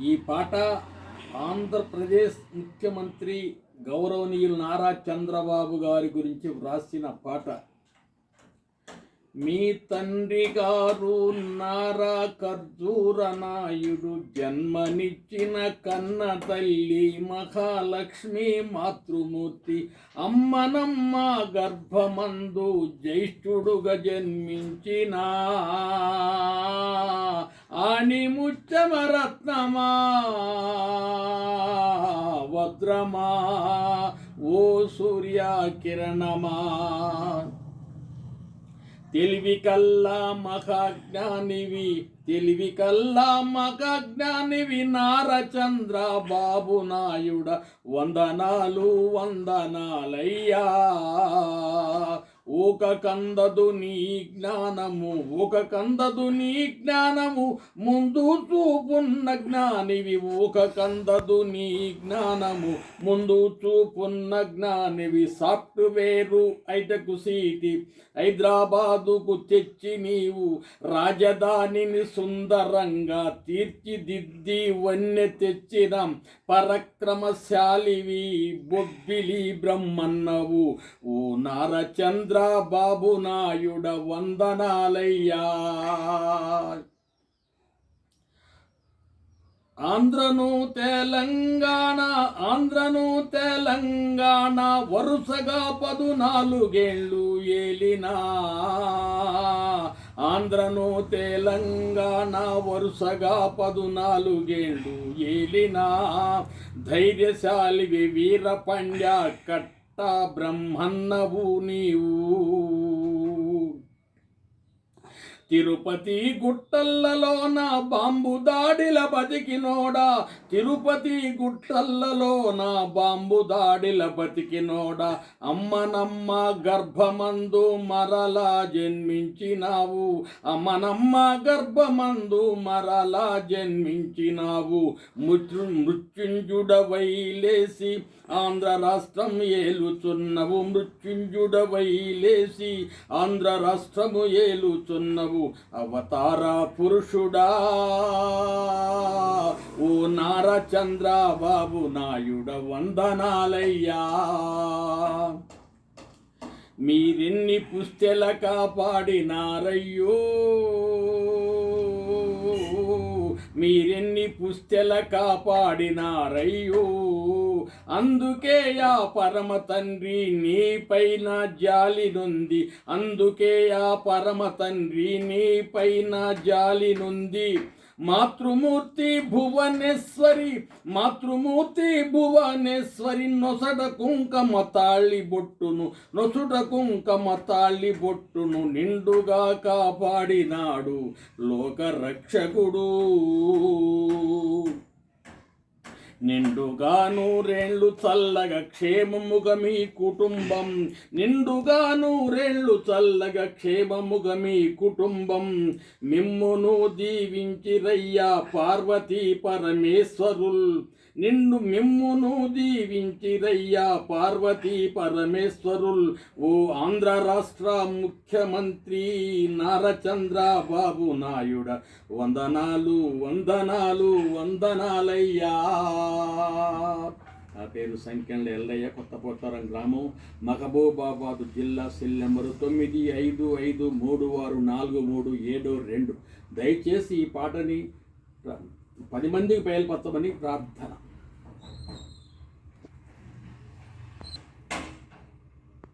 ఈ పాట ఆంధ్రప్రదేశ్ ముఖ్యమంత్రి గౌరవనీయులు నారా చంద్రబాబు గారి గురించి వ్రాసిన పాట. మీ తండ్రి గారు నారా ఖర్జూర నాయుడు జన్మనిచ్చిన కన్న తల్లి మహాలక్ష్మి మాతృమూర్తి అమ్మనమ్మ గర్భమందు జ్యేష్ఠుడుగా జన్మించిన ఆణిముత్యమరత్నమా వజ్రమా ఓ సూర్యకిరణమా తెలివి కల్లా మహాజ్ఞానివి నారచంద్ర బాబు నాయుడ వందనాలయ్యా. ఒక కందదు నీ జ్ఞానము ముందు చూపున్న జ్ఞానివి. ఒక కందదు నీ జ్ఞానము ముందు చూపున్న జ్ఞానివి. సాఫ్ట్వేరు ఐటకు సీటి హైదరాబాదుకు తెచ్చి నీవు రాజధానిని సుందరంగా తీర్చిదిద్ది వన్నె తెచ్చిన పరక్రమశాలివి బొబ్బిలి బ్రహ్మన్నవు. ఓ నారచంద్ర బాబు నాయుడ వందనాలయ్యా. ఆంధ్రను తెలంగాణ వరుసగా 14 ఏళ్ళు ఏలినా. ఆంధ్రను తెలంగాణ వరుసగా 14 ఏళ్ళు ఏలినా. ధైర్యశాలివి వీరపండ్య కట్ట బ్రహ్మన్నవు నీవు. తిరుపతి గుట్టల్లలోన బాంబు దాడిల బతికినోడా. అమ్మనమ్మ గర్భమందు మరలా జన్మించినావు. మృత్యుంజుడవై లేసి ఆంధ్ర రాష్ట్రం ఏలుచున్నవు. అవతార పురుషుడా ఓ నారా చంద్రబాబు నాయుడ వందనాలయ్యా. మీరెన్ని పుస్తెల కాపాడినారయ్యో. అందుకే ఆ పరమ తండ్రి నీపైన జాలి నుంది. మాతృమూర్తి భువనేశ్వరి నొసట కుంకమ తాళి బొట్టును నిండుగా కాపాడినాడు లోకరక్షకుడు. నిండుగా నూరేళ్ళు చల్లగా క్షేమముగా మీ కుటుంబం. మిమ్మును దీవించిరయ్యా పార్వతీ పరమేశ్వరుల్. ఓ ఆంధ్ర రాష్ట్ర ముఖ్యమంత్రి నారా చంద్రబాబు నాయుడ వందనాలయ్యా. నా పేరు సంఖ్యల ఎల్లయ్య, కొత్తపోతారం గ్రామం, మహబూబాబాద్ జిల్లా. Cell number 9553643772. దయచేసి ఈ పాటని 10 మందికి బయలుపరచమని ప్రార్థన.